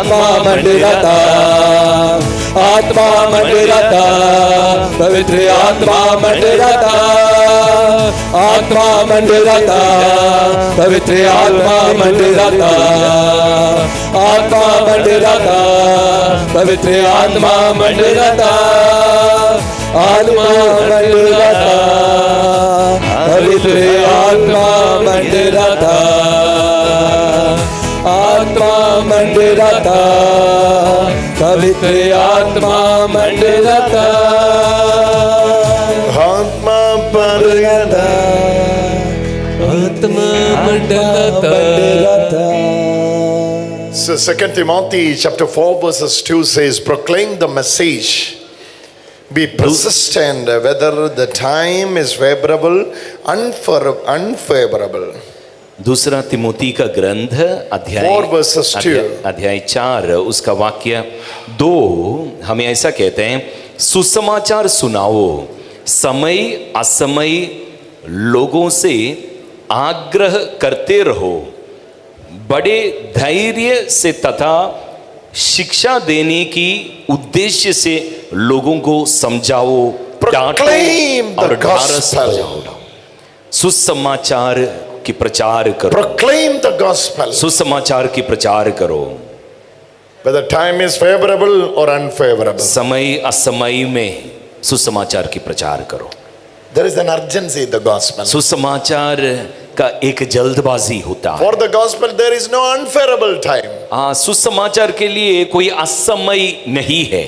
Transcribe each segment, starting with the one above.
आत्मा मंडराता, आत्मा मंडराता, पवित्र आत्मा मंडराता, आत्मा मंडराता, पवित्र आत्मा मंडराता, आत्मा मंडराता, पवित्र आत्मा मंडराता, आत्मा मंडराता, पवित्र आत्मा मंडराता, आत्मा मंडराता, पवित्र आत्मा मंडराता, आत्मा मंडराता, आत्मा मंडराता. So 2 Timothy chapter 4 verses 2 says, proclaim the message. Be persistent whether the time is favorable, unfavorable. दूसरा तिमोती का ग्रंथ अध्याय 4 उसका वाक्य 2 हमें ऐसा कहते हैं, सुसमाचार सुनाओ, समय असमय लोगों से आग्रह करते रहो, बड़े धैर्य से तथा शिक्षा देने की उद्देश्य से लोगों को समझाओ, Proclaim the gospel. सुसमाचार की प्रचार करो. Proclaim the gospel. सुसमाचार की प्रचार करो, whether time is favorable or unfavorable. समय असमय में सुसमाचार की प्रचार करो. There is an urgency in the gospel. सुसमाचार का एक जल्दबाजी होता है. For the gospel there is no unfavorable time. सुसमाचार के लिए कोई असमय नहीं है.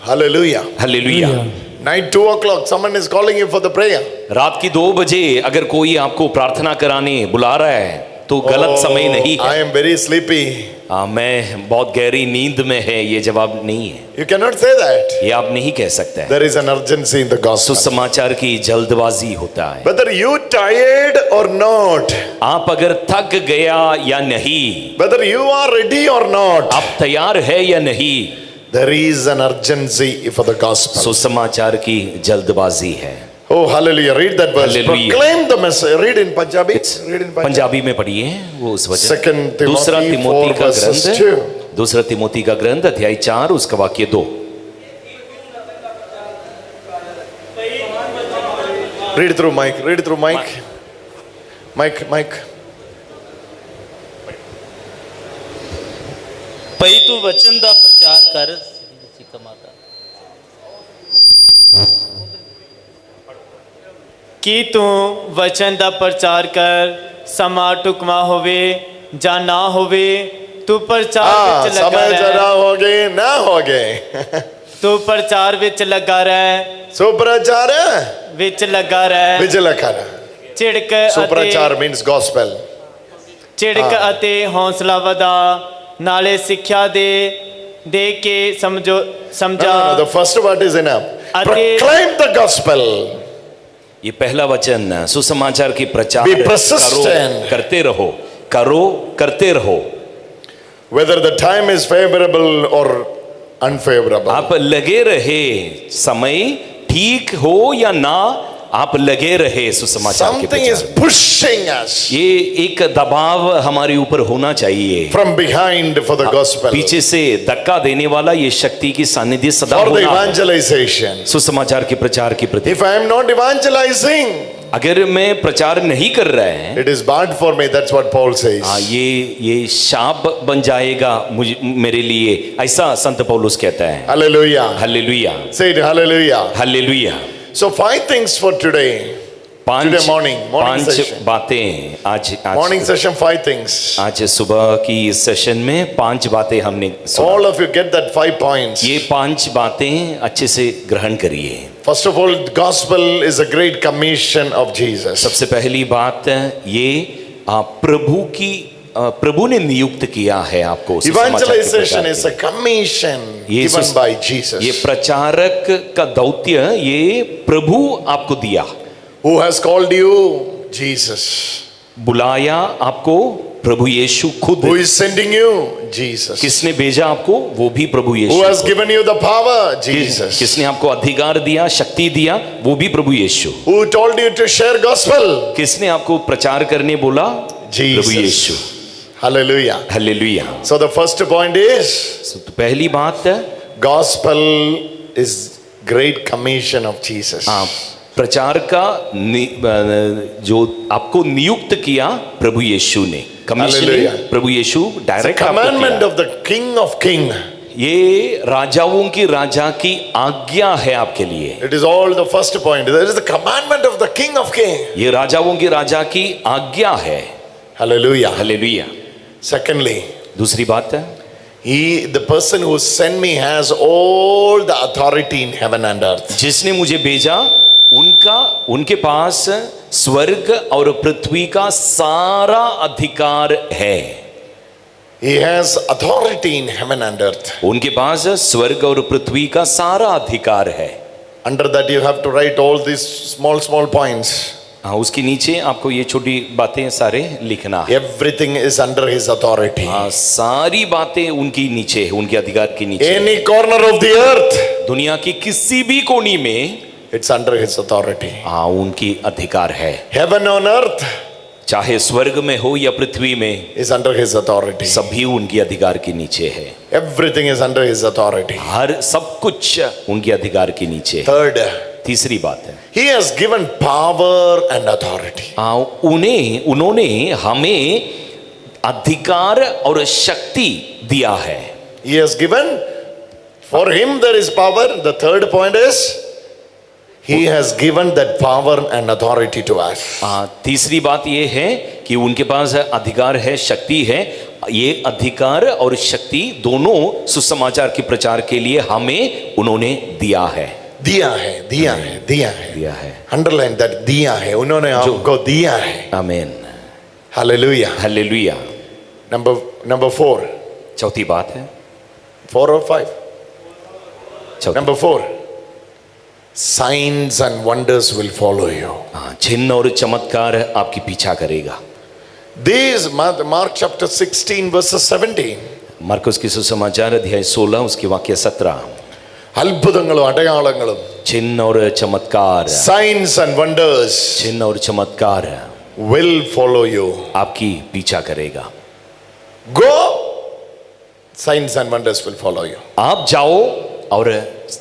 Hallelujah. Hallelujah. Night 2 o'clock someone is calling you for the prayer. रात की 2 बजे अगर कोई आपको प्रार्थना कराने बुला रहा है तो गलत समय नहीं है. I am very sleepy. मैं बहुत गहरी नींद में है, ये जवाब नहीं है. You cannot say that. ये आप नहीं कह सकते. There is an urgency in the gospel. सुसमाचार की जल्दबाजी होता है. Whether you tired or not. आप अगर थक गया या नहीं. Whether you are ready or not. आप तैयार है या नहीं. There is an urgency for the gospel. सुसमाचार की जल्दबाजी है. Oh hallelujah, read that verse. Hallelujah. Proclaim the message. Read in Punjabi. Read in Punjabi. Punjabi में पढ़िए वो उस वचन. 2 दूसरा Timothy तिमोती 4 का verses ग्रंथ 2. दूसरा तिमोती का ग्रंथ अध्याय 4 उसका वाक्य 2. Read through mic. Read through mic. Mic. पई तू वचन दा प्रचार कर. कि तू वचन दा प्रचार कर, समा टुकमा होवे जा ना होवे, तू प्रचार विच लगा समय जरा हो गए ना हो गए. तू प्रचार विच लगा रह, सुप्रचार विच लगा रह, विच लगा रह. झिड़क सुप्रचार means gospel. झिड़क अते हौसला वधा, नाले शिक्षा दे के समझा. No, the first word is enough. Proclaim the gospel. ये पहला वचन सुसमाचार की प्रचार Be persistent. करते रहो. Whether the time is favorable or unfavorable. आप लगे रहे, समय ठीक हो या ना, आप लगे रहे सुसमाचार के Something is प्रचार. pushing us ये एक दबाव हमारे ऊपर होना चाहिए. from behind for the gospel. पीछे से धक्का देने वाला ये शक्ति की सानिध्य सदा For the होना. evangelization. सुसमाचार के प्रचार की प्रति. If I am not evangelizing, अगर मैं प्रचार नहीं कर रहा है, it is bad for me. That's what Paul says. ये शाप बन जाएगा मेरे लिए, ऐसा संत पौलुस कहता है. Hallelujah. Hallelujah. Say it, hallelujah. Hallelujah. So 5 things for today. Today morning session. बातें आज Morning session 5 things. आज सुबह की सेशन में 5 बातें हमने सुना. All of you get that 5 points. ये 5 बातें अच्छे से ग्रहण करिए. First of all, the gospel is a great commission of Jesus. सबसे पहली बात ये प्रभु ने नियुक्त किया है आपको. Evangelization is a commission given by Jesus. ये प्रचारक का दौत्य ये प्रभु आपको दिया. Who has called you? Jesus. बुलाया आपको प्रभु यीशु खुद. Who is sending you? Jesus. किसने भेजा आपको? वो भी प्रभु यीशु. Who has given you the power? Jesus. किसने आपको अधिकार दिया, शक्ति दिया? वो भी प्रभु यीशु. Who told you to share gospel? किसने आपको प्रचार करने बोला? Jesus. Prabhu Yeshu. Hallelujah. Hallelujah. So the first point is तो पहली बात, gospel is great commission of Jesus. प्रचार का जो आपको नियुक्त किया प्रभु यीशु ने, कमीशन Hallelujah. प्रभु यीशु The direct commandment of the King of King. ये राजाओं की राजा की आज्ञा है आपके लिए। It is all the first point. There is the commandment of the King of King. ये राजाओं की राजा की आज्ञा है। Hallelujah. हालेलुया। Secondly, दूसरी बात है, the person who sent me has all the authority in heaven and earth. जिसने मुझे भेजा उनके पास स्वर्ग और पृथ्वी का सारा अधिकार है। He has authority in heaven and earth. उनके पास स्वर्ग और पृथ्वी का सारा अधिकार है। Under that you have to write all these small points. हाँ, उसके नीचे आपको ये छोटी बातें सारे लिखना है। Everything is under his authority. हाँ, सारी बातें उनकी नीचे है, उनके अधिकार के नीचे। Any corner of the earth, दुनिया की किसी भी कोनी में it's under his authority. हाँ, उनकी अधिकार है। Heaven on earth चाहे स्वर्ग में हो या पृथ्वी में, is under his authority. सभी उनकी अधिकार के नीचे है। Everything is under his authority. हर सब कुछ उनके अधिकार के नीचे है। Third, तीसरी बात है, he has given power and authority. उन्होंने हमें अधिकार और शक्ति दिया है। He has given, for him there is power. The third point is he has given that power and authority to us. तीसरी बात ये है कि उनके पास अधिकार है, शक्ति है। ये अधिकार और शक्ति दोनों सुसमाचार के प्रचार के लिए हमें उन्होंने दिया है। दिया है, दिया है, दिया है, दिया है। अंडरलाइन दैट, दिया है, उन्होंने आपको दिया है। आमीन। हालेलुया। हालेलुया। नंबर 4, चौथी बात है, 4 or 5? चौथी। Number 4, signs and wonders will follow you. चिन्ह और चमत्कार आपकी पीछा करेगा। These Mark chapter 16 verses 17. मरकुस की सुसमाचार अध्याय 16 उसके वाक्य 17। അത്ഭുതങ്ങളും അടയാളങ്ങളും, चिन्ह और चमत्कार, signs and wonders चिन्ह और चमत्कार will follow you. आपकी पीछा करेगा। Go, signs and wonders will follow you. आप जाओ और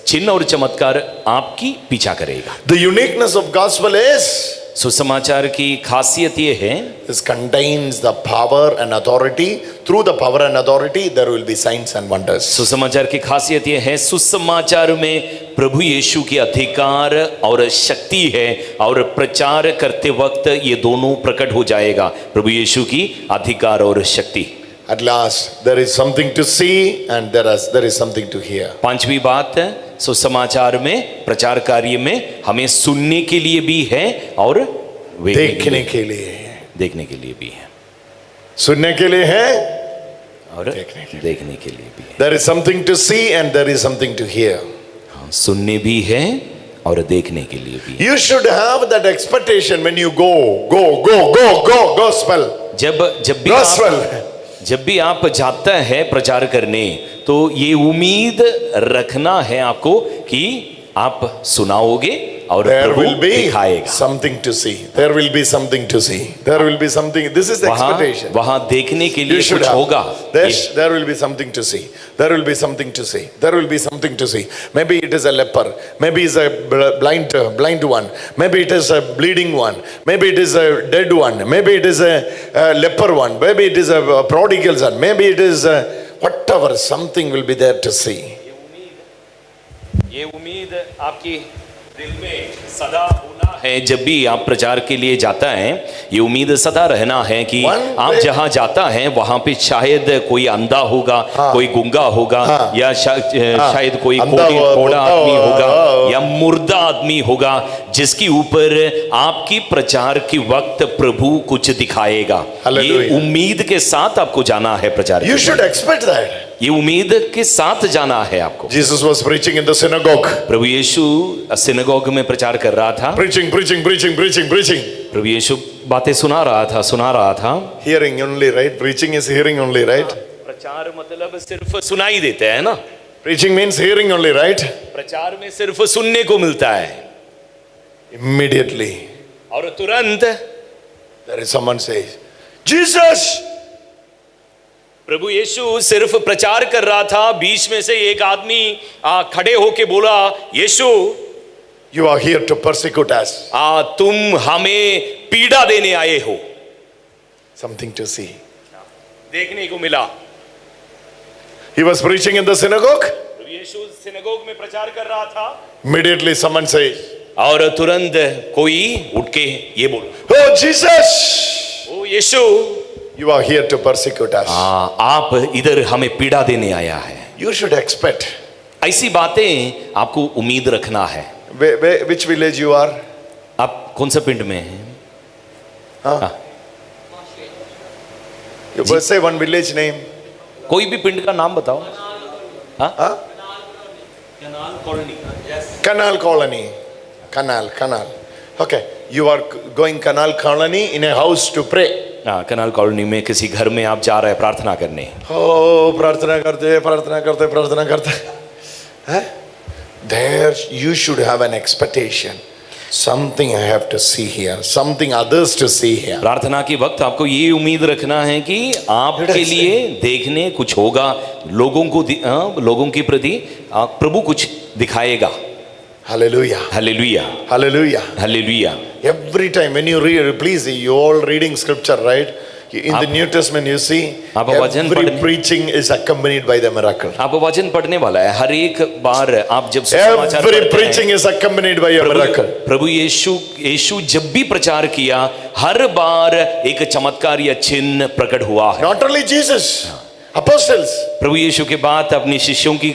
चिन्ह और चमत्कार आपकी पीछा करेगा। The uniqueness of gospel is सुसमाचार की खासियत ये है, this contains the power and authority. Through the power and authority there will be signs and wonders. सुसमाचार की खासियत ये है, सुसमाचार में प्रभु यीशु की अधिकार और शक्ति है और प्रचार करते वक्त ये दोनों प्रकट हो जाएगा, प्रभु यीशु की अधिकार और शक्ति। At last there is something to see and there is something to hear. पांचवी बात है, सुसमाचार में प्रचार कार्य में हमें सुनने के लिए भी है और देखने के लिए, देखने के लिए भी है, सुनने के लिए है और देखने के लिए भी है। There is something to see and there is something to hear. हाँ, सुनने भी है और देखने के लिए भी है। You should have that expectation when you go gospel. जब भी आप जाता है प्रचार करने, तो ये उम्मीद रखना है आपको कि आप सुनाओगे और There प्रभु will be दिखाएगा। something to see. There will be something to see. There will be something. This is the expectation. वहाँ देखने के You लिए should कुछ have. होगा। There will be something to see. There will be something to see. There will be something to see. Maybe it is a leper. Maybe it's a blind one. Maybe it is a bleeding one. Maybe it is a dead one. Maybe it is a leper one. Maybe it is a prodigal son. Maybe it is whatever. Something will be there to see. ये उम्मीद आपकी दिल में सदा होना है। जब भी आप प्रचार के लिए जाता है, ये उम्मीद सदा रहना है कि आप जहां जाता है वहां पे शायद कोई अंधा होगा, कोई गूंगा होगा, या शायद कोई कोड़ा आदमी होगा या मुर्दा आदमी होगा, जिसके ऊपर आपकी प्रचार के वक्त प्रभु कुछ दिखाएगा। ये उम्मीद के साथ आपको जाना है प्रचार। You should expect that. ये उम्मीद के साथ जाना है आपको। Jesus was preaching in the synagogue. Prabhu Yeshu synagogue में प्रचार कर रहा था। Preaching. प्रभु यीशु बातें सुना रहा था। Hearing only, right? Preaching is hearing only, right? प्रचार मतलब सिर्फ सुनाई देते हैं ना। Preaching means hearing only, right? प्रचार में सिर्फ सुनने को मिलता है। Immediately और तुरंत there is someone says, Jesus, प्रभु यीशु सिर्फ प्रचार कर रहा था, बीच में से एक आदमी खड़े होके बोला, यीशु you are here to persecute us. तुम हमें पीड़ा देने आए हो। Something to see. देखने को मिला। He was preaching in the synagogue. Prabhu Yeshu synagogue में प्रचार कर रहा था। Immediately someone says, और तुरंत कोई उठ के ये बोला, oh Jesus, O Yeshu, you are here to persecute us. आप इधर हमें पीड़ा देने आया है। You should expect. ऐसी बातें आपको उम्मीद रखना है। Which village you are? आप कौन सा पिंड में हैं? You must say one village name. कोई भी पिंड का नाम बताओ। Huh? Canal Colony. Canal. Okay. You are going Canal Colony in a house to pray. Canal Colony में किसी घर में आप जा रहे हैं प्रार्थना करने। Oh, प्रार्थना करते। Huh? There you should have an expectation. Something I have to see here. Something others to see here. प्रार्थना के वक्त आपको ये उम्मीद रखना है कि आपके लिए देखने कुछ होगा, लोगों के प्रति प्रभु कुछ दिखाएगा। Hallelujah. Hallelujah, Hallelujah. Hallelujah. Every time when you read, please, you all reading scripture, right? In the New Testament, you see, every preaching is accompanied by the miracle. आप वचन पढ़ने वाला है, हर एक बार आप जब सुसमाचार Every preaching is accompanied by a miracle. प्रभु यीशु जब भी प्रचार किया, हर बार एक चमत्कार या चिन्ह प्रकट हुआ है। Not only Jesus, apostles. प्रभु यीशु के बाद अपने शिष्यों की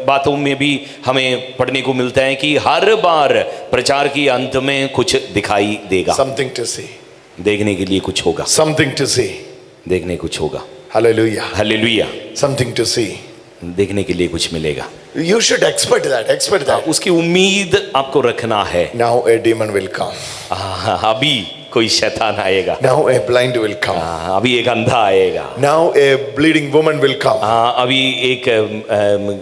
बातों में भी हमें पढ़ने को मिलता है कि हर बार प्रचार के अंत में कुछ दिखाई देगा। Something to see. देखने के लिए कुछ होगा। Something to see. देखने कुछ होगा। Hallelujah. Hallelujah. Something to see. देखने के लिए कुछ मिलेगा। You should expect that. उसकी उम्मीद आपको रखना है। Now a demon will come. अभी कोई शैतान आएगा। Now a blind will come. अभी एक अंधा आएगा। Now a bleeding woman will come. अभी एक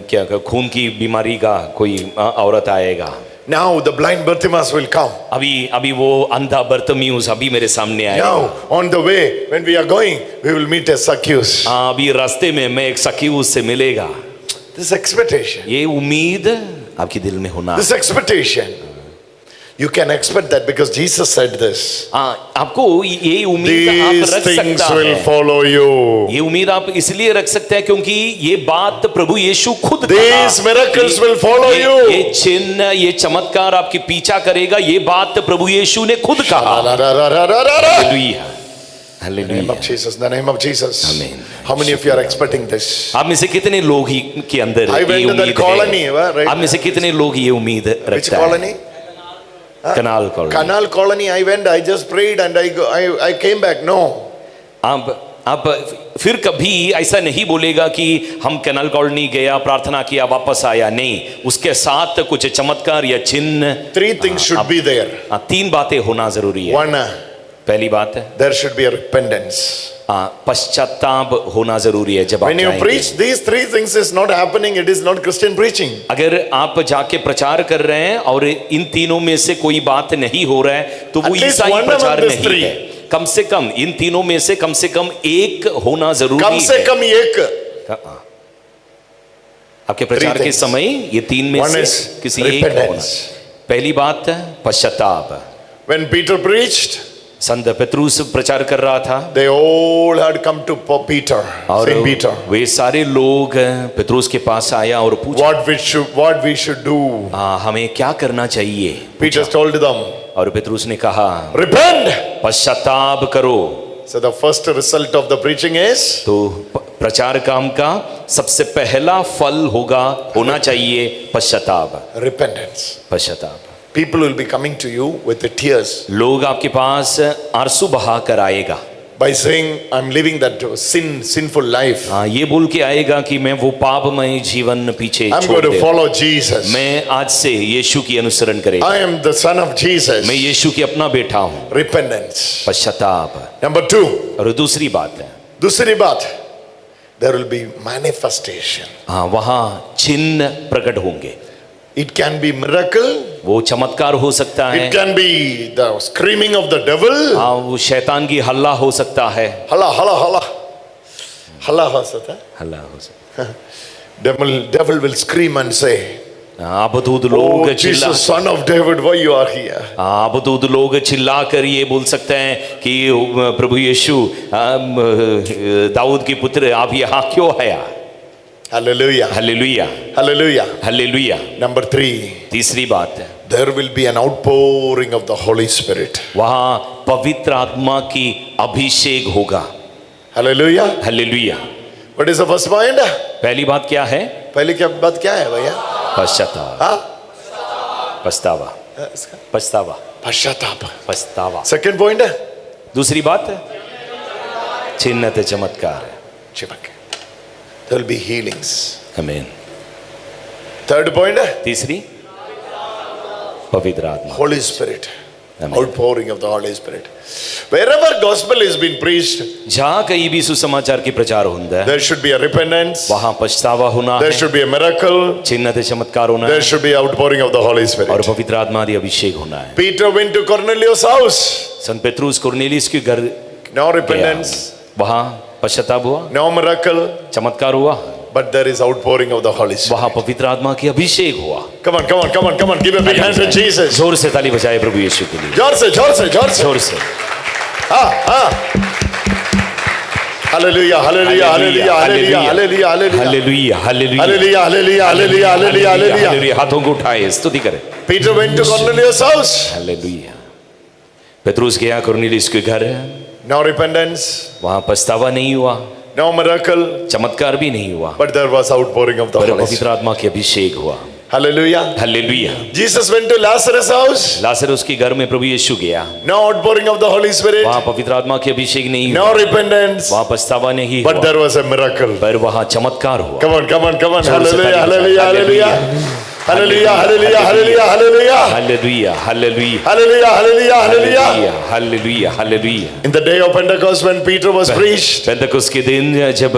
क्या खून की बीमारी का कोई औरत आएगा। Now the blind Bartimaeus will come. अभी वो अंधा बर्तिमेउस अभी मेरे सामने आएगा। Now on the way when we are going, we will meet a Zacchaeus. अभी रास्ते में मैं एक ज़क्केउस से मिलेगा। This expectation. ये उम्मीद आपके दिल में होना। This expectation. You can expect that because Jesus said this. आपको ये उम्मीद आप These रख things सकता will है। follow you. ये उम्मीद आप इसलिए रख सकते हैं क्योंकि ये बात प्रभु यीशु खुद These miracles will follow you. ये चिन्ह, ये चमत्कार आपके पीछा करेगा। ये बात प्रभु यीशु ने खुद कहा। Hallelujah, In the name of Jesus, in the name of Jesus. Amen. How many of you are expecting this? आप में से कितने लोग ही के अंदर I ये went to that उम्मीद colony, है? right? आप में से कितने लोग ये उम्मीद Which रखता है? colony? Canal Colony. Canal Colony. I went. I just prayed and I came back. No. आप फिर कभी ऐसा नहीं बोलेगा कि हम कैनाल कॉलोनी गया, प्रार्थना किया, वापस आया। नहीं, उसके साथ कुछ चमत्कार या चिन्ह। 3 things should be there. 3 बातें होना जरूरी है। One, पहली बात है there should be a repentance. पश्चाताप होना जरूरी है। जब When you आप preach these 3 things is not happening, it is not Christian preaching. अगर आप जाके प्रचार कर रहे हैं और इन तीनों में से कोई बात नहीं हो रहा है तो वो At least ईसाई one प्रचार among these नहीं 3. है। कम से कम इन तीनों में से कम एक होना जरूरी कम से है। कम एक। आपके प्रचार के समय ये 3 में One से is किसी एक होना। repentance. पहली बात पश्चाताप। When Peter preached, संत पेतरुस प्रचार कर रहा था they all had come to Peter, और Saint Peter. वे सारे लोग पेतरुस के पास आया और पूछा What we should do. हमें क्या करना चाहिए। Peter told them, और पेतरुस ने कहा repent. पश्चाताप करो। So the first result of the preaching is तो प्रचार काम का सबसे पहला फल होना चाहिए पश्चाताप। repentance. पश्चाताप। People will be coming to you with the tears लोग आपके पास आंसू बहा कर आएगा by saying, I'm living that sinful life. ये बोल के आएगा कि मैं वो पापमय जीवन पीछे I'm छोड़ going to they. follow Jesus. मैं आज से यीशु की अनुसरण करेगा। I am the son of Jesus. मैं यीशु की अपना बेटा हूँ। Repentance. पश्चाताप। Number 2. और दूसरी बात है दूसरी बात, there will be manifestation. वहाँ चिन्ह प्रकट होंगे। It can be miracle. वो चमत्कार हो सकता है। It can be the screaming of the devil. वो शैतान की हल्ला हो सकता है। Hala, hala, hala. हल्ला हो सकता है. हल्ला हो सकता Devil will scream and say, है। अबदूद लोग "Oh चिल्ला Jesus, Son of David, why you are here?" अबदूद लोग चिल्ला कर ये बोल सकते हैं कि प्रभु यीशु दाऊद की पुत्र आप यहाँ क्यों आया? Hallelujah. Hallelujah Hallelujah. Hallelujah. Number 3, तीसरी बात है, there will be an outpouring of the Holy Spirit. वहाँ पवित्र आत्मा की अभिषेक होगा। Hallelujah. Hallelujah. What is the first point? पहली बात क्या है? पहली क्या बात क्या है भैया? पश्चाताप, हाँ? पछतावा, इसका पछतावा, पश्चाताप. पछतावा। Second point है दूसरी बात है चिन्ह ते चमत्कार। चिपक. There will be healings. आमीन। Third point है तीसरी पवित्र आत्मा। Holy Spirit. Amen. Outpouring of the Holy Spirit. Wherever gospel is being preached, जहाँ कहीं भी सुसमाचार की प्रचार होता है there should be a repentance. वहाँ पछतावा होना There है, should be a miracle. चिन्ह ते चमत्कार होना There है should be outpouring of the Holy और Spirit. पवित्र आत्मा आदि अभिषेक होना है। Peter went to Cornelius' house. संत पेत्रुस कुरनेलियुस के घर No गया, repentance. वहाँ पश्चाताप हुआ, No miracle. चमत्कार हुआ, But there is outpouring of the Holy Spirit. वहाँ पवित्र आत्मा की अभिषेक हुआ। Come on, come on, come on, come on. Give a big hand to Jesus. जोर से ताली बजाए प्रभु यीशु के लिए, जोर से, जोर से, जोर से. जोर से। Hallelujah, hallelujah, hallelujah, hallelujah, hallelujah, hallelujah. Hallelujah, hallelujah, Hallelujah, hallelujah, hallelujah, hallelujah, hallelujah. Hallelujah. हाथों को उठाए स्तुति करें। Peter went to Cornelius' house. Hallelujah. पेत्रुस गया कुरनेलियुस के घर, No repentance, वहाँ पछतावा नहीं हुआ, no miracle, चमत्कार भी नहीं हुआ, but there was outpouring of the पर Holy पवित्र Spirit. आत्मा की अभिषेक हुआ। Hallelujah. Hallelujah. Jesus went to Lazarus' house. Lazarus के घर में प्रभु यीशु गया, No outpouring of the Holy Spirit, वहाँ पवित्र आत्मा की अभिषेक नहीं no हुआ, repentance, वहाँ पछतावा नहीं but हुआ, there was a miracle. पर वहाँ चमत्कार हुआ। Come on, come on, come on. जोर से Hallelujah, ताली बजाए। hallelujah, hallelujah. Hallelujah, hallelujah, hallelujah, hallelujah. Hallelujah, hallelujah, Hallelujah, hallelujah, hallelujah. Hallelujah, hallelujah, hallelujah. In the day of Pentecost when Peter was preached, पेंतकुस्त के दिन जब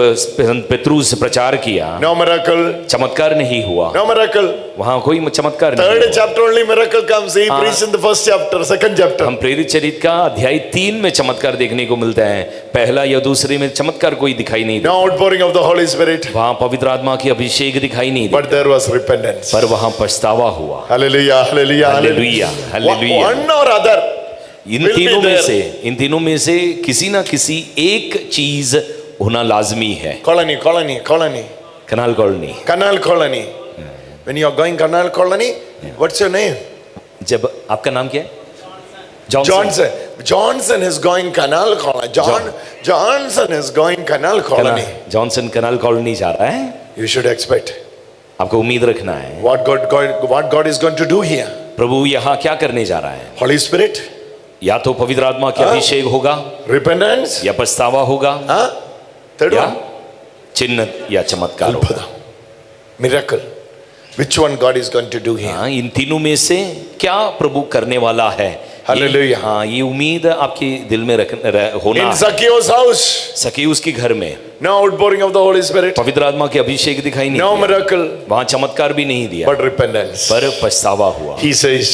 पेत्रुस पेत्रुस किया, no miracle, चमत्कार नहीं हुआ, no miracle. वहाँ कोई चमत्कार नहीं Third हुआ। chapter only miracle comes. He preached in the first chapter, second chapter. हम प्रेरित चरित का अध्याय 3 में चमत्कार देखने को मिलता है, पहला या दूसरे में चमत्कार कोई दिखाई नहीं देता, No outpouring of the Holy Spirit, वहाँ पवित्र आत्मा की अभिषेक दिखाई नहीं देता, but there was repentance. पर वहाँ पछतावा हुआ। Hallelujah, hallelujah, hallelujah, hallelujah. One or other. In will be तीनों में से किसी ना किसी एक चीज होना लाजमी है। Colony, colony, colony. Canal Colony, Canal colony. When you are going canal colony, what's your name? जब आपका नाम क्या है? Johnson. Johnson is going canal colony. Johnson is going canal colony. Johnson Canal Colony जा रहा है। You should expect आपको उम्मीद रखना है what God is going to do here. प्रभु यहाँ क्या करने जा रहा है। Holy Spirit, या तो पवित्र आत्मा की अभिषेक होगा, repentance, या पछतावा होगा, third या one, चिन्ह या चमत्कार होगा। miracle. Which one God is going to do here? हाँ, इन तीनों में से क्या प्रभु करने वाला है। Hallelujah. हाँ, ये उम्मीद आपके दिल में होना In है। Zacchaeus' house, सकेउस के घर में no outpouring of the Holy Spirit, पवित्र आत्मा की अभिषेक दिखाई नहीं no दिया, miracle, वहाँ चमत्कार भी नहीं दिया, but repentance. पर पछतावा हुआ। He says,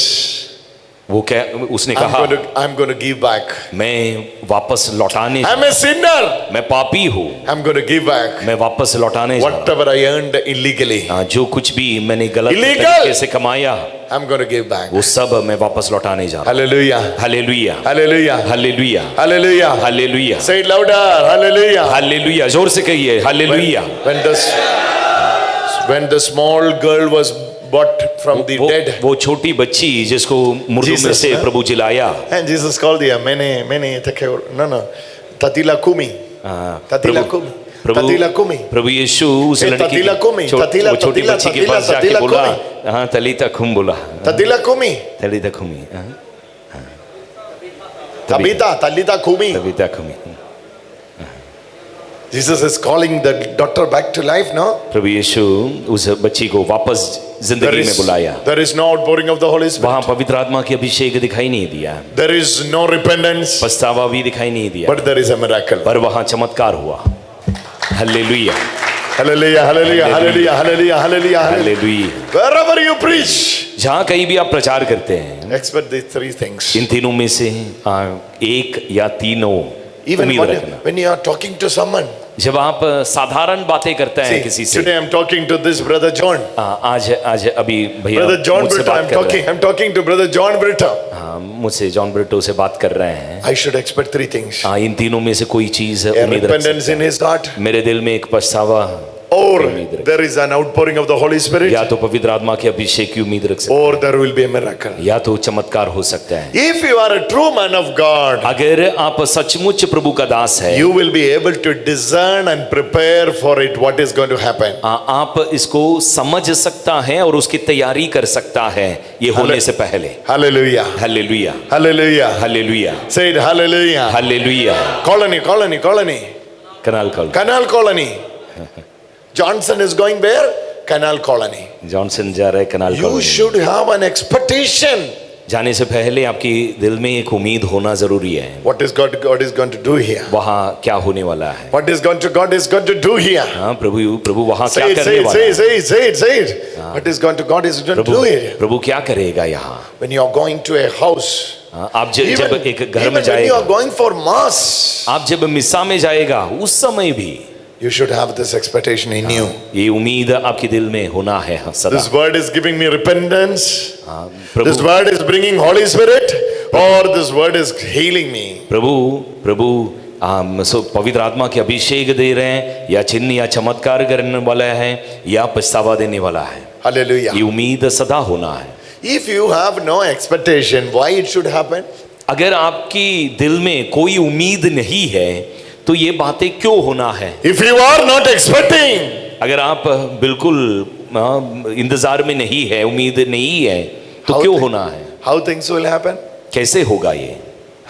वो क्या उसने कहा, I'm going to give back. मैं वापस लौटाने I'm a sinner. मैं पापी हूँ, I'm going to give back मैं वापस लौटाने जा रहा हूँ। whatever I earned illegally. हाँ, जो कुछ भी मैंने गलत Illegal. तरीके से कमाया, I'm going to give back. वो सब मैं वापस लौटाने जा रहा हूँ। Hallelujah. Hallelujah, Hallelujah. Hallelujah, Hallelujah. Hallelujah, Say it louder. Hallelujah. Hallelujah. जोर से कहिए hallelujah. When the small girl was brought from the dead, वो छोटी बच्ची जिसको मुर्दों में Jesus, से प्रभु जिलाया, and Jesus called her, Tatila Kumi. Tatila Kumi. Tatila Kumi. प्रभु यीशु उस लड़की Tatila Kumi. वो छोटी बच्ची के पास जाके Tatila बोला, Kumi. हाँ तलीता खुम बोला, Tatila Kumi. तलीता खुमी, Talita Kumi. तलीता खुमी। Jesus is calling the daughter back to life, no? प्रभु यीशु उस बच्ची को वापस जिंदगी में बुलाया। There is no outpouring of the Holy Spirit. वहाँ पवित्र आत्मा की अभिषेक दिखाई नहीं दिया, There is no repentance, पछतावा भी दिखाई नहीं दिया, but there is a miracle. पर वहाँ चमत्कार हुआ। Hallelujah, Hallelujah, hallelujah, hallelujah, hallelujah, hallelujah, hallelujah. Hallelujah. Wherever you preach, जहाँ कहीं भी आप प्रचार करते हैं, expect these three things. इन तीनों में से एक या तीनों Even उम्मीद रखना। when you are talking to someone, जब आप साधारण बातें करते हैं किसी See, से, today I'm talking to this brother John. आज अभी भैया Brother John मुझसे Britta, बात कर रहे हैं। I'm talking to brother John Britta. हाँ, मुझसे जॉन ब्रिटो से बात कर रहे हैं। I should expect three things. हाँ, इन तीनों में से कोई चीज A उम्मीद रख repentance सकते in his heart, हैं। मेरे दिल में एक पछतावा, or उम्मीद रख, there is an outpouring of the Holy Spirit, या तो पवित्र आत्मा के अभिषेक की उम्मीद रख सकते or there will be a miracle. हैं, या तो चमत्कार हो सकता है। If you are a true man of God, अगर आप सचमुच प्रभु का दास है, you will be able to discern and prepare for it what is going to happen. आप इसको समझ सकता है और उसकी तैयारी कर सकता है ये होने से पहले। Hallelujah. Hallelujah, Hallelujah. Hallelujah, Say it, hallelujah. Hallelujah. Colony, colony, colony. Canal Colony, Canal colony. Johnson is going where? Canal colony. Johnson जा रहे कनाल You colony. should have an expectation. जाने से पहले आपकी दिल में एक उम्मीद होना जरूरी है। What is God is going to do here? वहाँ क्या होने वाला है? What is God is going to do here? हाँ, प्रभु वहाँ क्या Say it, say करने it, वाला say है? it, say it, say it, say it. What is God is going to Prabhu do here? प्रभु क्या करेगा यहाँ? When you are going to a house, हाँ, आप जब even, एक घर even में when you जाएगा, are going for mass, आप जब मिसा में जाएगा उस समय भी you should have this expectation in you. ये उम्मीद आपके दिल में होना है सदा। This word is giving me repentance. हाँ, This Prabhu word is bringing Holy Spirit, or this word is healing me. प्रभु पवित्र आत्मा के अभिषेक दे रहे हैं, या चिन्ह या चमत्कार करने वाला है, या पछतावा देने वाला है। Hallelujah. ये उम्मीद सदा होना है। If you have no expectation, why it should happen? अगर आपकी दिल में कोई उम्मीद नहीं है तो ये बातें क्यों होना है? If you are not expecting, अगर आप बिल्कुल इंतजार में नहीं है, उम्मीद नहीं है, तो क्यों होना है? how things will happen? कैसे होगा ये?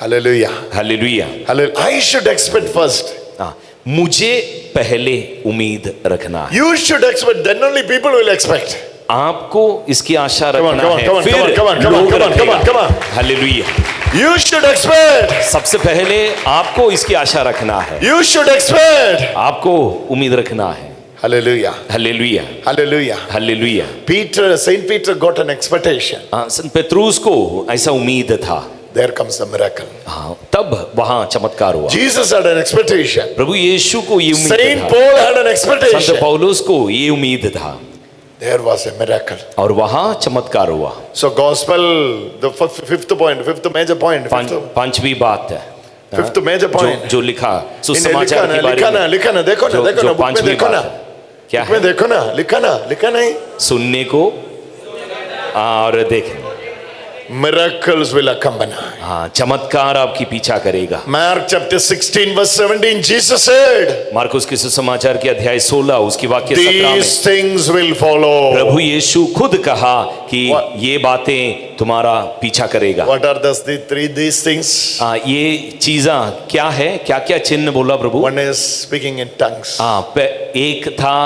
Hallelujah. Hallelujah. Hallelujah. I should expect first. हाँ, मुझे पहले उम्मीद रखना है। You should expect, then only people will expect. आपको इसकी आशा Come on, रखना come on, है, come on, फिर come on, come on, come on, लोग come on, come on, come on. रखेगा। हालेलुया। You should expect. सबसे पहले आपको इसकी आशा रखना है, You should expect. आपको उम्मीद रखना है। Hallelujah. Hallelujah, Hallelujah. Hallelujah. Saint Peter got an expectation. हाँ, संत पेत्रुस को ऐसा उम्मीद था। There comes the miracle. हाँ, तब वहाँ चमत्कार हुआ। Jesus had an expectation. प्रभु यीशु को ये उम्मीद Saint था। Paul had an Sant expectation. पौलुस को ये उम्मीद था, There was a miracle. और वहाँ चमत्कार हुआ। So gospel, the fifth point, fifth major point. पांचवी बात है, Fifth major point. जो लिखा सुसमाचार के बारे में, लिखा ना, देखो ना, देखो ना, बुक में पांचवी देखो ना, बात क्या बुक में है? देखो ना, लिखा नहीं. सुनने को और देखें, Miracles will accompany. हाँ, चमत्कार आपकी पीछा करेगा। Mark chapter 16 verse 17, Jesus said, Marcus के सुसमाचार के अध्याय 16 उसकी वाक्य 17 में these things will follow. प्रभु यीशु खुद कहा कि ये बातें तुम्हारा पीछा करेगा। What are these things? ये चीज़ा क्या है, क्या क्या चिन्ह बोला प्रभु? One is speaking in tongues. एक था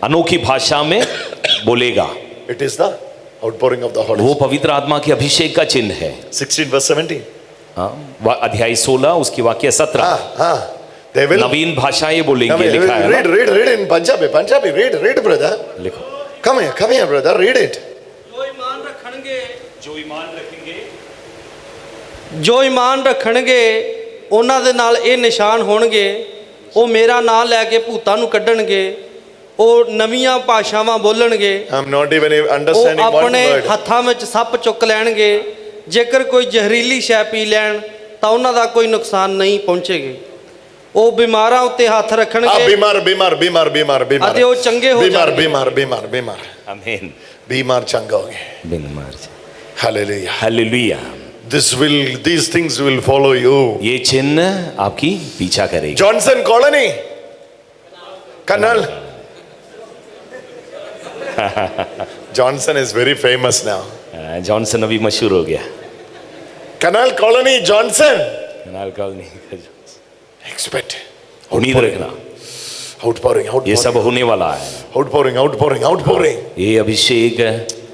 अनोखी भाषा में बोलेगा, It is the outpouring of the Holy वो Spirit. पवित्र आत्मा के अभिषेक का चिन्ह है। 16 verse 17. अध्याय 16 उसकी वाक्य 17। They will. नवीन भाषा ये बोलेंगे, Now, लिखा है ना? read in Punjabi, read brother. लिखो। Come here brother, read it. ਜੋ ਈਮਾਨ ਰੱਖਣਗੇ ਉਹਨਾਂ ਦੇ ਨਾਲ ਇਹ ਨਿਸ਼ਾਨ ਹੋਣਗੇ, ਉਹ ਮੇਰਾ ਨਾਮ ਲੈ ਕੇ ਭੂਤਾਂ ਨੂੰ ਕੱਢਣਗੇ, ਉਹ ਨਵੀਆਂ ਭਾਸ਼ਾਵਾਂ ਬੋਲਣਗੇ, I'm not even ਉਹ understanding one ਆਪਣੇ word. ਹੱਥਾਂ ਵਿੱਚ ਸੱਪ ਚੁੱਕ ਲੈਣਗੇ, ਜੇਕਰ ਕੋਈ ਜ਼ਹਿਰੀਲੀ ਸ਼ੈ ਪੀ ਲੈਣ ਤਾਂ ਉਹਨਾਂ ਦਾ ਕੋਈ ਨੁਕਸਾਨ ਨਹੀਂ ਪਹੁੰਚੇਗਾ, ਉਹ ਬਿਮਾਰਾਂ ਉੱਤੇ ਹੱਥ ਰੱਖਣਗੇ बीमार ਅਤੇ ਉਹ ਚੰਗੇ ਹੋ ਜਾਣਗੇ। बीमार आमीन। बीमार चंगा हो गए. Hallelujah. Hallelujah. These things will follow you. ये चिन्ह आपकी पीछा करेगा। Johnson colony, Canal. Johnson is very famous now. Johnson अभी मशहूर हो गया। Canal colony, Johnson. कनाल कॉलोनी। Expect. उम्मीद रखना, Outpouring. ये सब होने वाला है। Outpouring. ये अभिषेक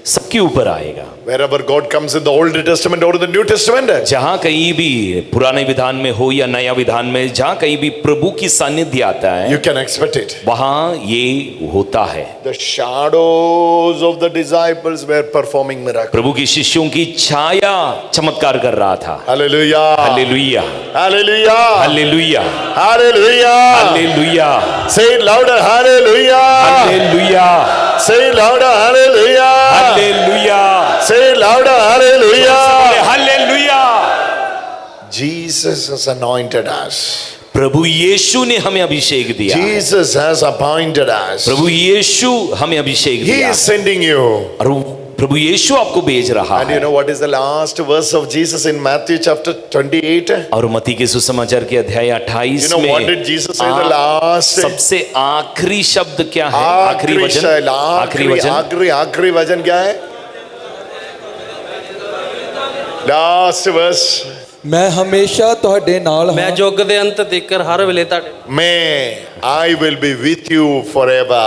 सबके ऊपर आएगा। Wherever God comes in the Old Testament or the New Testament, जहां कहीं भी पुराने विधान में हो या नया विधान में, जहां कहीं भी प्रभु की सानिध्य आता है, you can expect it. वहां ये होता है। The shadows of the disciples were performing miracles. प्रभु की शिष्यों की छाया चमत्कार कर रहा था। Hallelujah. Hallelujah, Hallelujah. Hallelujah, Hallelujah. Hallelujah, Say it louder. Hallelujah. Hallelujah, Say it louder. Hallelujah. Hallelujah, Say it louder. Hallelujah. Hallelujah. Jesus has anointed us. प्रभु यीशु ने हमें अभिषेक दिया। Jesus has appointed us. प्रभु यीशु हमें अभिषेक He दिया is sending you. और प्रभु यीशु आपको भेज रहा And you है। know what is the last verse of Jesus in Matthew chapter 28? और मत्ती के सुसमाचार के अध्याय 28 You know में what did Jesus say the last? सबसे आखिरी शब्द क्या है? आखिरी वचन, आखिरी वचन क्या है? Last verse. मैं हमेशा ਤੁਹਾਡੇ ਨਾਲ ਮੈਂ ਹਾਂ ਯੁੱਗ ਦੇ ਅੰਤ ਤੀਕਰ ਹਰ ਵੇਲੇ ਤੁਹਾਡੇ I will be with you forever.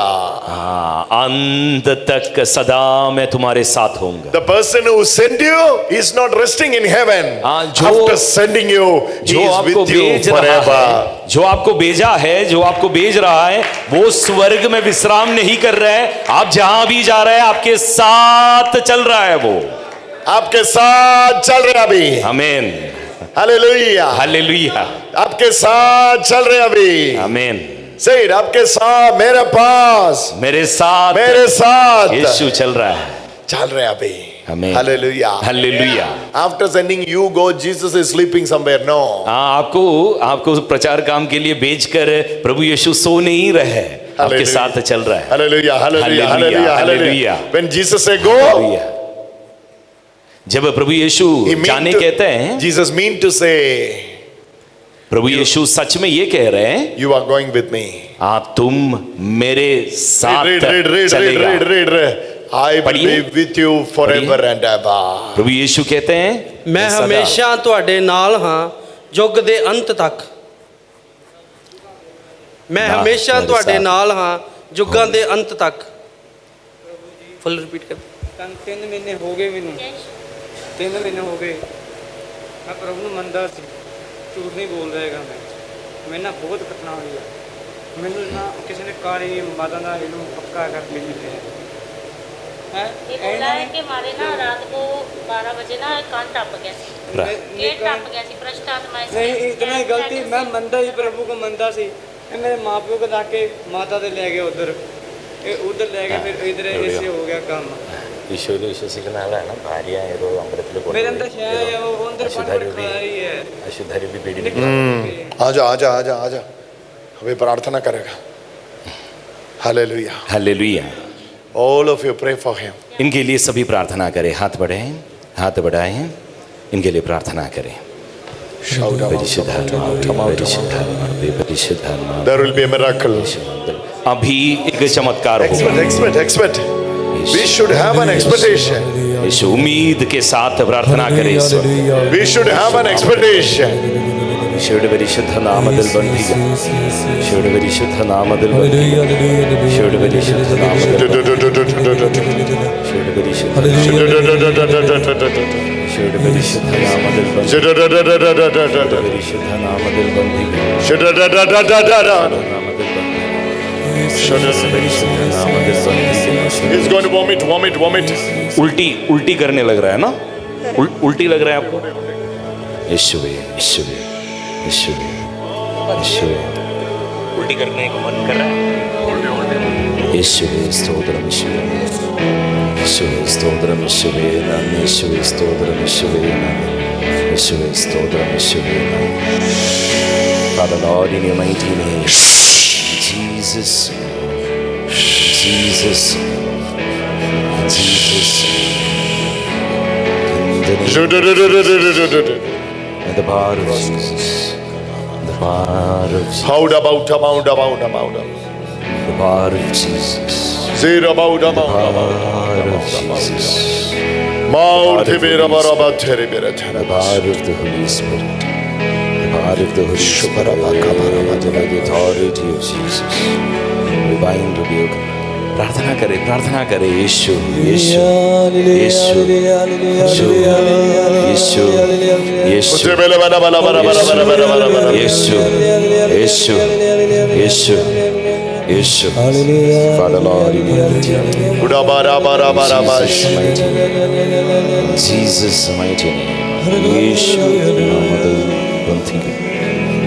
अंत तक सदा मैं तुम्हारे साथ होऊंगा। The person who sent you is not resting in heaven. After sending you, he जो is आपको with you भेज रहा forever. है, जो आपको भेजा है, जो आपको भेज रहा है, वो स्वर्ग में विश्राम नहीं कर रहा है। आप जहां भी जा रहे हैं, आपके साथ चल रहा है वो। आपके साथ चल रहे अभी। आमीन, हालेलुया, हालेलुया, आपके साथ चल रहे अभी। आमीन। Say it, आपके साथ, मेरे पास, मेरे साथ यीशु चल रहा है, चल रहे अभी। आमीन, hallelujah, hallelujah. After sending you go, Jesus is sleeping somewhere. No. आपको प्रचार काम के लिए भेजकर प्रभु यीशु सो नहीं रहे, आपके साथ चल रहा है। Hallelujah, hallelujah, hallelujah, hallelujah. When Jesus say go, जब प्रभु यीशु जाने कहते हैं, Jesus mean to say, प्रभु यीशु सच में ये कह रहे हैं, you are going with me. तुम मेरे साथ read. I will be with you forever and ever. प्रभु यीशु कहते हैं, मैं हमेशा ਤੁਹਾਡੇ ਨਾਲ ਹਾਂ ਯੁੱਗ ਦੇ ਅੰਤ ਤੱਕ। मैं हमेशा ਤੁਹਾਡੇ ਨਾਲ ਹਾਂ ਯੁੱਗਾਂ ਦੇ ਅੰਤ ਤੱਕ। ਫੁੱਲ ਰਿਪੀਟ ਕਰ। 3 ਮਹੀਨੇ ਹੋ ਗਏ ਮੈਨੂੰ, 3 ਮਹੀਨੇ ਹੋ ਗਏ ਮੈਂ ਪ੍ਰਭੂ ਨੂੰ ਮੰਨਦਾ ਸੀ, ਝੂਠ ਨਹੀਂ ਬੋਲ ਰਿਹਾ ਹੈਗਾ ਮੈਂ ਨਾ ਬਹੁਤ ਘਟਨਾ ਹੋਈ ਹੈ। ਮੈਨੂੰ ਨਾ ਕਿਸੇ ਨੇ ਕਾਲੀ ਮਾਤਾ ਦਾ ਇਹਨੂੰ ਪੱਕਾ ਕਰ ਦਿੱਤਾ ਹੈ। ये बोला है कि हमारे ना रात को 12 बजे ना कान टप गया सी, गेट टप गया सी, भ्रष्ट आत्मा से। नहीं इतना ही गलती, मैं मनता ही प्रभु को मनता सी। मेरे माँ प्यो को जाके माता से ले गए उधर ले गए, फिर इधर ऐसे हो गया काम। ഈശോയിൽ വിശ്വസിക്കുന്ന ആളാണ്, ഭാര്യ ഏതോ അമ്പലത്തിൽ मेरे अंदर है वो अंदर पकड़ रही है। अशुद्धारूपी पीढ़ी। आजा अभी प्रार्थना करेगा। Hallelujah, hallelujah. all of you pray for him. इनके लिए सभी प्रार्थना करें, हाथ बढ़ाएं, हाथ बढ़ाएं, इनके लिए प्रार्थना करें। There will be a miracle. अभी एक चमत्कार होगा। Expect. We should have an expectation. इस उम्मीद के साथ प्रार्थना करें। We should have an expectation. Shiv परिशुद्ध नामदल बंधिगा, Shiv परिशुद्ध नामदल बंधिगा, Shiv परिशुद्ध नामदल, Shiv परिशुद्ध, Shiv परिशुद्ध नामदल बंधिगा, परिशुद्ध नामदल बंधिगा, He's going to vomit. उल्टी करने लग रहा है ना? उल्टी लग रहा है आपको? यीशुवे उल्टी करने को मन कर रहा है। यीशुवे स्तोत्रम, यीशुवे स्तोत्रम, यीशुवे नाम, यीशुवे स्तोत्रम, यीशुवे नाम, यीशुवे स्तोत्रम, यीशुवे नाम। Father Lord, in your mighty name, Jesus, in the power of Jesus. The power of Jesus. How about. The power of Jesus. Zero about. The power of Jesus. Mouth The power of the Holy Spirit. The power of the Holy Spirit. By the authority of Jesus. We bind rebuke. प्रार्थना करे यीशु यीशु यीशु यीशु यीशु यीशु यीशु यीशु यीशु Father Lord, in Jesus mighty name, यीशु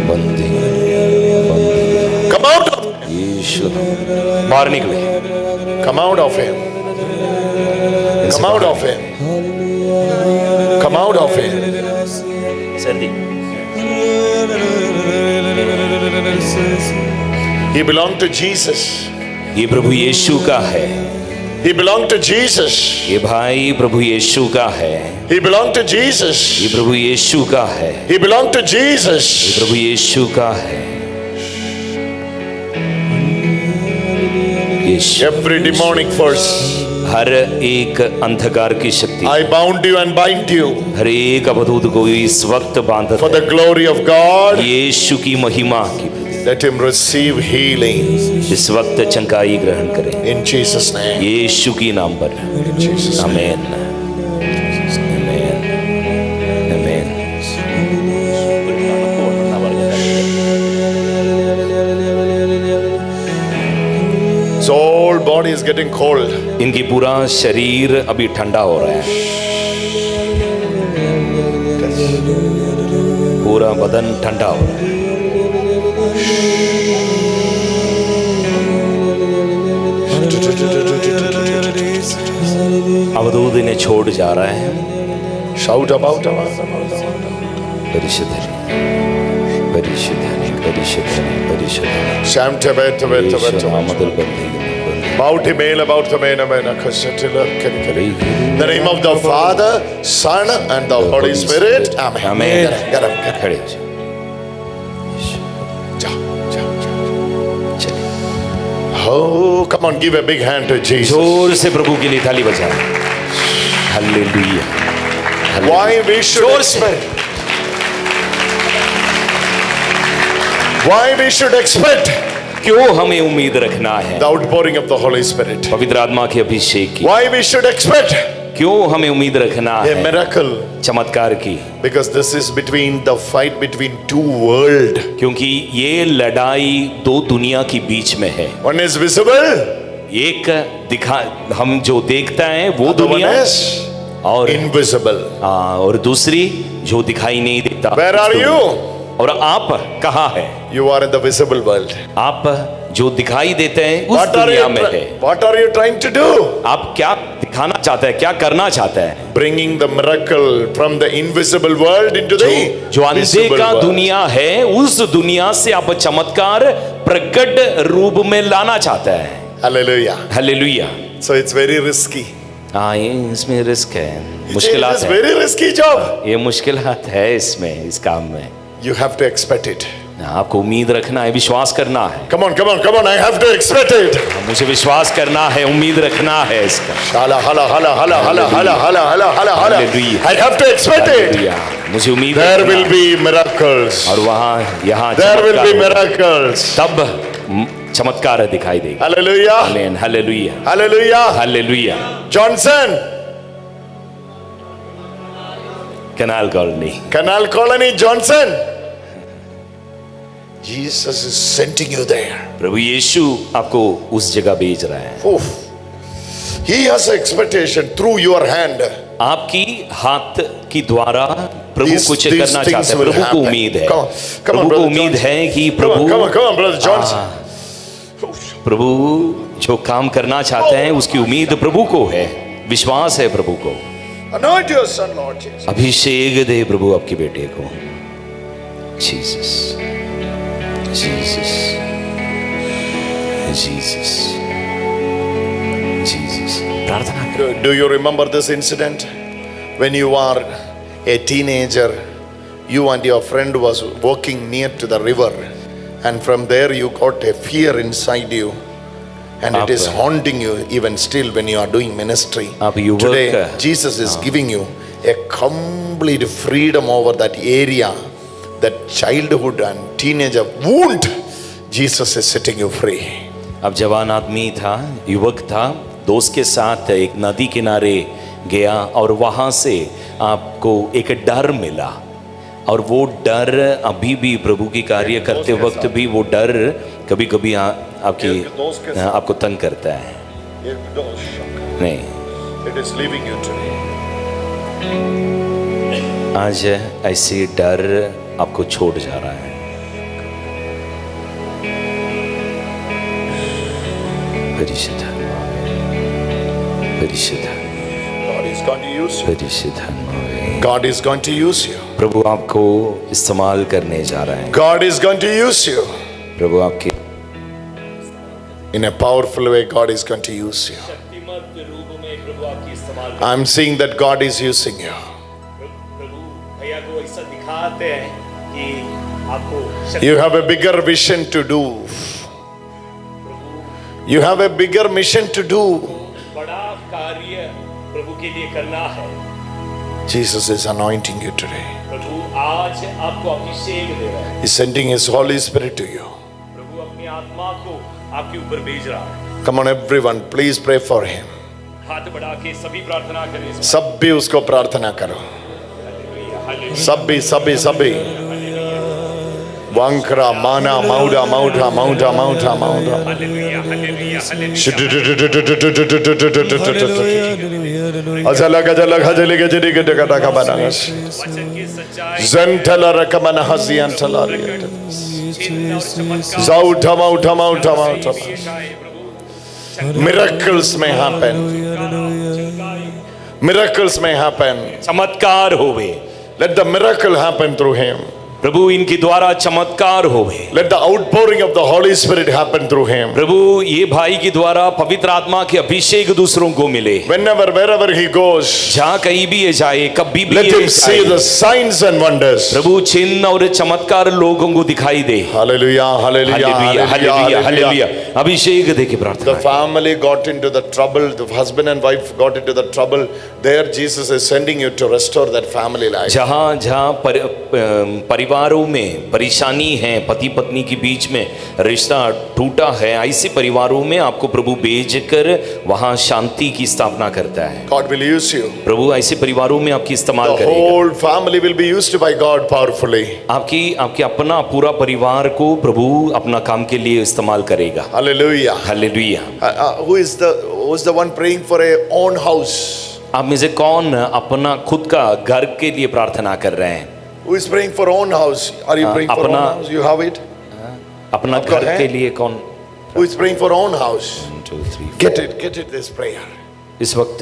बंदी Come out of यीशु बाहर निकले Come out of him. Come out of him. Come out of him. सर्दी He belonged to Jesus. ये प्रभु यीशु का है He belonged to Jesus. ये भाई प्रभु यीशु का है He belonged to Jesus. ये प्रभु यीशु का है He belonged to Jesus. ये प्रभु यीशु का है यीशु Every demonic force, हर एक अंधकार की शक्ति I bound you and bind you हर एक अवधूत को इस वक्त बांधत for the है glory of God. यीशु की महिमा की Let him receive healing इस वक्त चंगाई ग्रहण करें in Jesus' name. यीशु की नाम पर आमीन आमीन आमीन His whole body is getting cold. इनकी पूरा शरीर अभी ठंडा हो रहा है पूरा बदन ठंडा हो रहा है अवधूत इन्हें छोड़ जा रहा है Shout about him. परिशुद्ध परिशुद्ध परिशुद्ध परिशुद्ध About him, about the man, the name of the Father, Son, and the Holy Spirit. Amen. आमीन Get up, get up. खड़े हो जाओ चलिए Oh, come on, give a big hand to Jesus. जोर से प्रभु के लिए थाली बजाएं hallelujah Why we should expect? Why we should expect क्यों हमें उम्मीद रखना है the outpouring of the Holy Spirit? पवित्र आत्मा के अभिषेक की Why we should expect क्यों हमें उम्मीद रखना a है miracle? चमत्कार की Because this is between the fight between two worlds. क्योंकि ये लड़ाई दो दुनिया के बीच में है One is visible, एक दिखा हम जो देखता है वो the one दुनिया is और invisible. और दूसरी जो दिखाई नहीं देता Where are you? और आप कहाँ है You are in the visible world. आप जो दिखाई देते हैं उस What are दुनिया you? में है What are you trying to do? आप क्या दिखाना चाहते हैं क्या करना चाहते हैं Bringing the miracle from the invisible world into the जो अंधे visible का world. दुनिया है उस दुनिया से आप चमत्कार प्रकट रूप में लाना चाहते हैं Hallelujah. Hallelujah So it's very risky. हाँ ये इसमें रिस्क है It मुश्किलात is है very risky job. ये मुश्किलात है इसमें इस काम में You have to expect it. आपको उम्मीद रखना है विश्वास करना है Come on, come on, come on. I have to expect it. मुझे विश्वास करना है उम्मीद रखना है इसका Hala, hala, hala, hala, hala, hala, hala, hala, hala, hala. Hallelujah. I have to expect it. Hallelujah मुझे उम्मीद There रखना will है। be miracles. और वहाँ यहाँ There will be चमत्कार होगा। miracles. तब चमत्कार दिखाई देगा Hallelujah. आमीन hallelujah Hallelujah. Hallelujah Johnson, kanal Colony Canal Colony, Johnson. Jesus is sending you there. प्रभु यीशु आपको उस जगह भेज रहा है Oof. He has expectation through your hand. आपकी हाथ की द्वारा प्रभु These- कुछ these करना things चाहते हैं will प्रभु को happen. उम्मीद है Come on, come on, प्रभु को brother उम्मीद Johnson. है कि Come on, Prabhu come on, brother Johnson. प्रभु जो काम करना चाहते हैं उसकी उम्मीद प्रभु को है विश्वास है प्रभु को Anoint your son, Lord Jesus. अभिषेक दे प्रभु आपके बेटे को जीसस जीसस जीसस जीसस प्रार्थना करो Do you remember this incident? When you are a teenager, you and your friend was walking near to the river, and from there you got a fear inside you, and it is haunting you even still when you are doing ministry. आप युवक Today, Jesus is giving you a complete freedom over that area, that childhood and teenager wound. Jesus is setting you free. अब जवान आदमी था, युवक था, दोस्त के साथ एक नदी किनारे गया और वहाँ से आपको एक डर मिला, और वो डर अभी भी प्रभु की कार्य करते वक्त भी वो डर कभी कभी आपको तंग करता है। नहीं, It is leaving you today. आज ऐसे डर आपको छोड़ जा रहा है। परिशुद्ध परिशुद्ध God is going to use you. परिशुद्ध God is going to use you. प्रभु आपको इस्तेमाल करने जा रहा है। God is going to use you. प्रभु आपके In a powerful way, God is going to use you. I'm seeing that God is using you. You have a bigger vision to do. You have a bigger mission to do. बड़ा कार्य प्रभु के लिए करना है। Jesus is anointing you today. प्रभु आज आपको अभिषेक दे रहा है। He's sending His Holy Spirit to you. प्रभु अपनी आत्मा को आपके ऊपर भेज रहा है। Come on, everyone, please pray for him. हाथ बढ़ा के सभी प्रार्थना करें। सब भी उसको प्रार्थना करो। सभी वांकरा माना माउडा माउडा माउडा माउडा माउडा अजलग अजलग हजले गजरी गटका का बनास जंतला रकमन हसियन तला जाउ ठमाउ ठमाउ ठमाउ miracles may happen. Miracles may happen. चमत्कार होवे। Let the miracle happen through him. प्रभु इनके द्वारा चमत्कार होवे। Let the outpouring of the Holy Spirit happen through him. प्रभु ये भाई के द्वारा पवित्र आत्मा के अभिषेक दूसरों को मिले। Whenever, wherever he goes, जहाँ कहीं भी ये जाए, कभी भी let ये him see the signs and wonders. प्रभु चिन्ह और चमत्कार लोगों को दिखाई दे। Hallelujah, hallelujah, hallelujah, hallelujah, hallelujah. अभिषेक दे के प्रार्थना। The family got into the trouble. The husband and wife got into the trouble. There, Jesus is sending you to restore that family life. जहाँ जहाँ परिवारों में परेशानी है, पति पत्नी के बीच में रिश्ता टूटा है, ऐसे परिवारों में आपको प्रभु भेजकर वहाँ शांति की स्थापना करता है। God will use you. प्रभु ऐसे परिवारों में आपकी इस्तेमाल The करेगा। whole family will be used by God powerfully. आपके अपना पूरा परिवार को प्रभु अपना काम के लिए इस्तेमाल करेगा। Hallelujah. Hallelujah. Who is the one praying for a own house? आप में से कौन अपना खुद का घर के लिए प्रार्थना कर रहे हैं? Who is praying for own house? Are you praying for own house? You have it? अपना आपका घर है? के लिए कौन? Who is praying for own house? 1 2 3 Get it this prayer. इस वक्त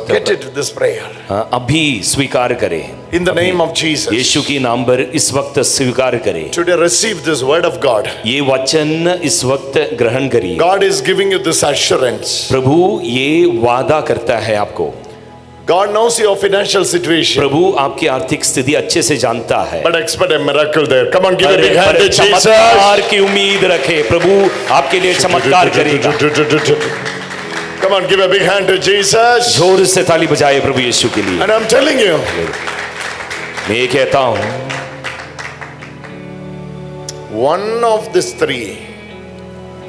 Get it this prayer. अभी स्वीकार करें। In the name of Jesus. यीशु के नाम पर इस वक्त स्वीकार करें। Today receive this word of God. ये वचन इस वक्त ग्रहण करिए। God is giving you this assurance. प्रभु ये वादा करता है आपको। God knows your financial situation. प्रभु आपकी आर्थिक स्थिति अच्छे से जानता है। But expect a miracle there. Come on, give a big hand to Jesus. चमत्कार की उम्मीद रखे, प्रभु आपके लिए चमत्कार करेगा। Come on, give a big hand to Jesus. जोर से ताली बजाए प्रभु यीशु के लिए। And I'm telling you, मैं ये कहता हूँ, one of these three,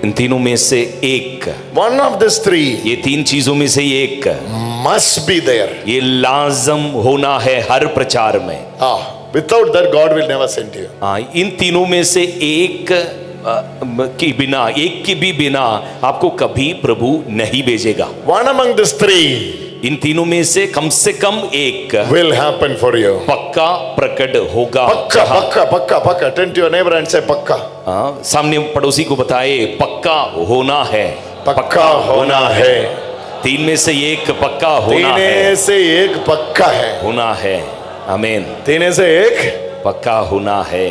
इन तीनों में से एक, one of these three ये तीन चीजों में से एक must be there. ये लाजम होना है हर प्रचार में। Without that, God will never send you. इन तीनों में से एक की बिना, एक की भी बिना आपको कभी प्रभु नहीं भेजेगा। One among these three इन तीनों में से कम एक will happen for you. पक्का प्रकट होगा। Pakka. Turn to your neighbor and say pakka. सामने पड़ोसी को बताए पक्का होना है। पक्का होना है। तीन में से एक पक्का होना है। तीन से एक पक्का है। होना है। आमीन। तीन से एक पक्का होना है।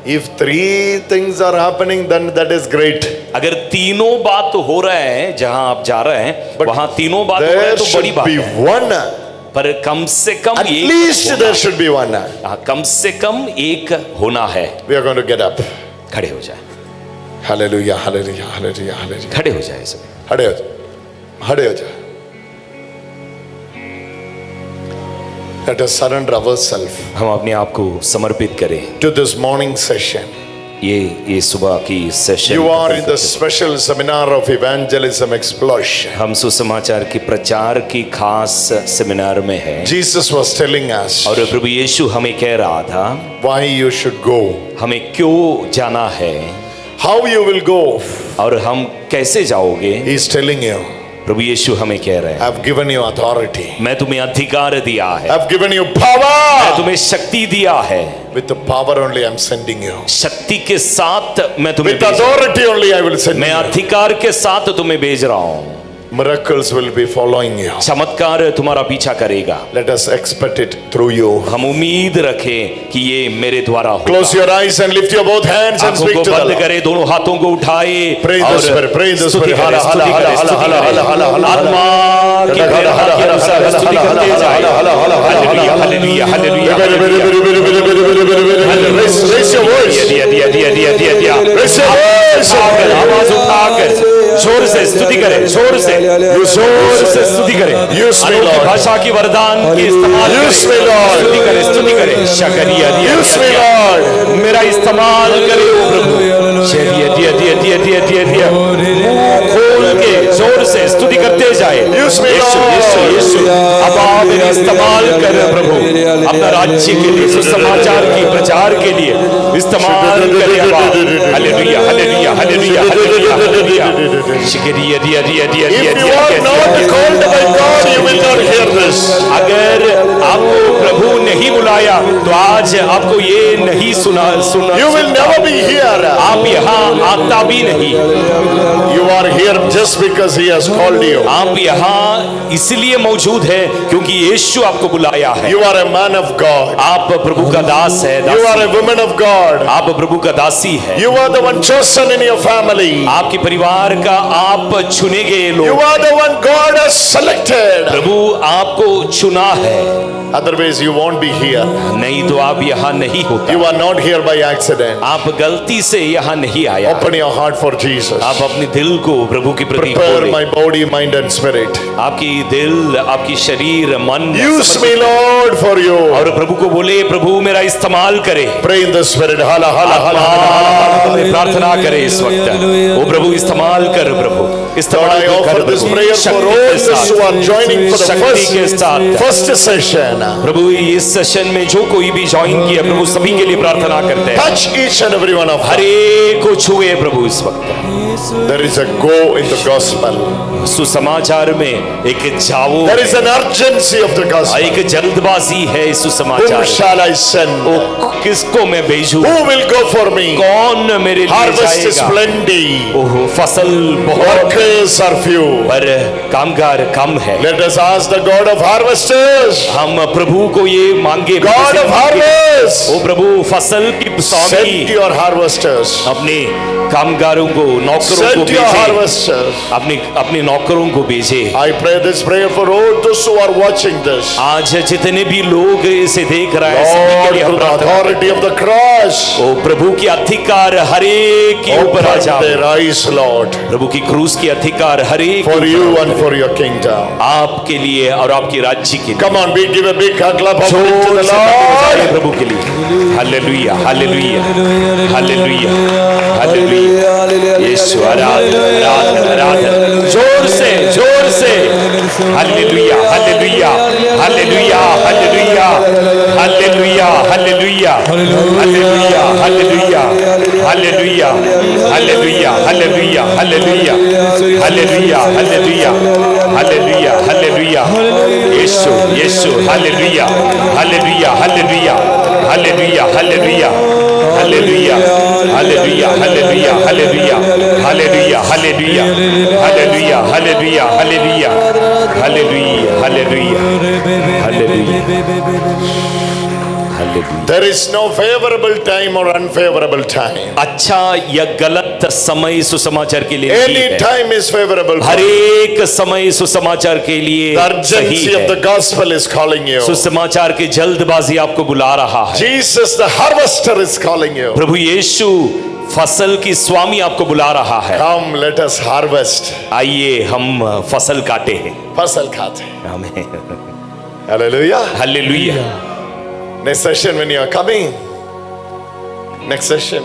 If three things are happening, then that is great. अगर तीनों बात तो हो रहा है, जहां आप जा रहे हैं वहां तीनों बात हो रहा है There तो बड़ी should बात be है। one. पर कम से कम At एक least होना there should be one. है। कम से कम एक होना है। We are going to get up. खड़े हो जाए। Hallelujah, hallelujah, hallelujah, hallelujah. खड़े हो जाए सब। खड़े हो जाओ, खड़े हो जाओ। Let us surrender ourselves हम अपने आप को समर्पित करें to this morning session. ये सुबह की session You are in the special seminar of evangelism explosion. हम सुसमाचार की प्रचार की खास सेमिनार में है Jesus was telling us और प्रभु यीशु हमें कह रहा था why you should go, हमें क्यों जाना है how you will go. और हम कैसे जाओगे। He is telling you, प्रभु यीशु हमें कह रहे हैं I've given you authority. मैं तुम्हें अधिकार दिया है, I've given you मैं power. तुम्हें शक्ति दिया है, With the power only I'm sending you. शक्ति के साथ मैं तुम्हें With भेज रहा हूं। authority only I will send मैं you. अधिकार के साथ तुम्हें भेज रहा हूं। Miracles will be following you. चमत्कार तुम्हारा पीछा करेगा। Let us expect it through you. हम उम्मीद रखें कि ये मेरे द्वारा होगा। Close your eyes and lift your both hands and आंखों speak को to the बंद Lord. करें, दोनों हाथों को उठाए Pray in the Spirit, pray in the स्तुति Spirit. करें, स्तुति करें, स्तुति करें। आत्मा की प्रेरणा के अनुसार स्तुति करते जाएं। Hallelujah, hallelujah, hallelujah, hallelujah. Raise your voice. दिया। Raise your voice. आवाज उठाकर जोर से स्तुति करें, जोर से स्तुति करें। Use me, अनोखी Lord. भाषा की वरदान की इस्तेमाल Use me, Lord. स्तुति करें, स्तुति करें। शकरिया दिया, Use me, Lord. मेरा इस्तेमाल करे ओ प्रभु। दिया। मुंह खोल के जोर से स्तुति करते जाए। Use me, यीशु, Lord. यीशु, यीशु। अब आप मेरा इस्तेमाल कर प्रभु, अपना राज्य के लिए, सुसमाचार की प्रचार के लिए इस्तेमाल करें अब आप। Hallelujah, hallelujah, hallelujah, hallelujah, hallelujah. शिकरिया दिया। If you are not called by God, you will not hear this. अगर आपको प्रभु नहीं बुलाया तो आज आपको ये नहीं सुना। You will never be here. आप यहाँ आता भी नहीं। You are here just because He has called you. आप यहाँ इसलिए मौजूद है क्योंकि यीशु आपको बुलाया है। You are a man of God. आप प्रभु का दास है, You are दासी। a woman of God. आप प्रभु का दासी है। You are the one chosen in your family. आपके परिवार का आप चुने गए You लोग। are the one God has selected. प्रभु आपको चुना है, Otherwise, you won't be here. नहीं तो आप यहाँ नहीं होता। You are not here by accident. आप गलती से यहाँ नहीं आया। Open your heart for Jesus. आप अपने दिल को प्रभु के प्रति Prepare खोलें। my body, mind, and spirit. आपकी दिल, आपकी शरीर, मन Use समर्पित me, Lord, for you. और प्रभु को बोले, प्रभु मेरा इस्तेमाल करे। Pray in the spirit. Hala, hala, hala, hala, hala. में प्रार्थना करे इस वक्त। ओ प्रभु इस्तेमाल कर, प्रभु Lord, इस्तेमाल I offer कर this प्रभु। prayer for शक्ति all के those who are joining for the शक्ति के साथ first session. प्रभु इस सेशन में जो कोई भी ज्वाइन किया प्रभु सभी के लिए प्रार्थना करते हैं। Touch each and every one of her them. एक को छुए प्रभु इस वक्त। There is a go in the gospel. सुसमाचार में एक जाओ, There is an urgency of the gospel. एक जल्दबाजी है इस Whom सुसमाचार। shall I send? ओ किसको मैं भेजूं? Who will go for me? कौन मेरे लिए Harvest is जाएगा? plenty. ओह फसल बहुत Workers are few. पर कामगार कम है। Let us ask the God of harvesters. हम प्रभु को ये मांगे, God of harvest. ओ प्रभु फसल की स्वामी Send your harvesters. अपने कामगारों को, नौकरों को Send your भेजे, harvesters. अपने नौकरों को भेजे। I pray this prayer for all those who are watching this. आज जितने भी लोग इसे देख रहे हैं सभी के Lord, लिए हम through the प्रार्थना करते authority of the cross, हैं। ओ प्रभु की अधिकार हर एक के ऊपर आ open जाओ। their eyes, Lord, प्रभु की क्रूस की अधिकार हर एक for you and for your kingdom. आपके लिए और आपके राज्य के लिए। Come on, we give a big hug, clap of जोर to the से ताली बजाएं Lord. प्रभु के लिए। Hallelujah, hallelujah, hallelujah, hallelujah. यीशु आराधना, आराधना, आराधना। जोर से hallelujah, hallelujah, hallelujah, hallelujah, hallelujah, hallelujah, hallelujah, hallelujah, hallelujah, hallelujah, hallelujah, hallelujah, hallelujah, hallelujah, hallelujah, hallelujah. यीशु, यीशु, hallelujah, hallelujah, hallelujah, hallelujah, hallelujah, hallelujah, hallelujah, hallelujah, hallelujah, hallelujah, hallelujah, hallelujah, hallelujah, hallelujah, hallelujah, hallelujah, hallelujah, hallelujah. There is no favorable time or unfavorable time. अच्छा या गलत समय सुसमाचार के लिए नहीं Any है। time is favorable. हर एक समय सुसमाचार के लिए The सही urgency of the है। gospel is calling you. सुसमाचार की जल्दबाजी आपको बुला रहा है। Jesus, the harvester, is calling you. प्रभु यीशु फसल की स्वामी आपको बुला रहा है। Come, let us harvest. आइए हम फसल काटे हैं। फसल खाते. आमीन। Hallelujah. Hallelujah. Next session when you are coming, Next session,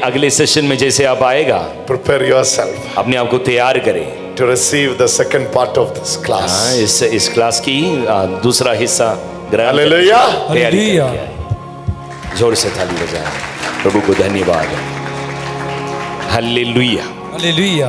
अगले सेशन में जैसे आप आएगा, prepare yourself अपने आप को तैयार करें to receive the second part of this class. इस क्लास की दूसरा हिस्सा ग्रहण करने की Hallelujah. तैयारी करके आए। जोर से ताली बजाएं, प्रभु को धन्यवाद। हालेलुया। हालेलुया।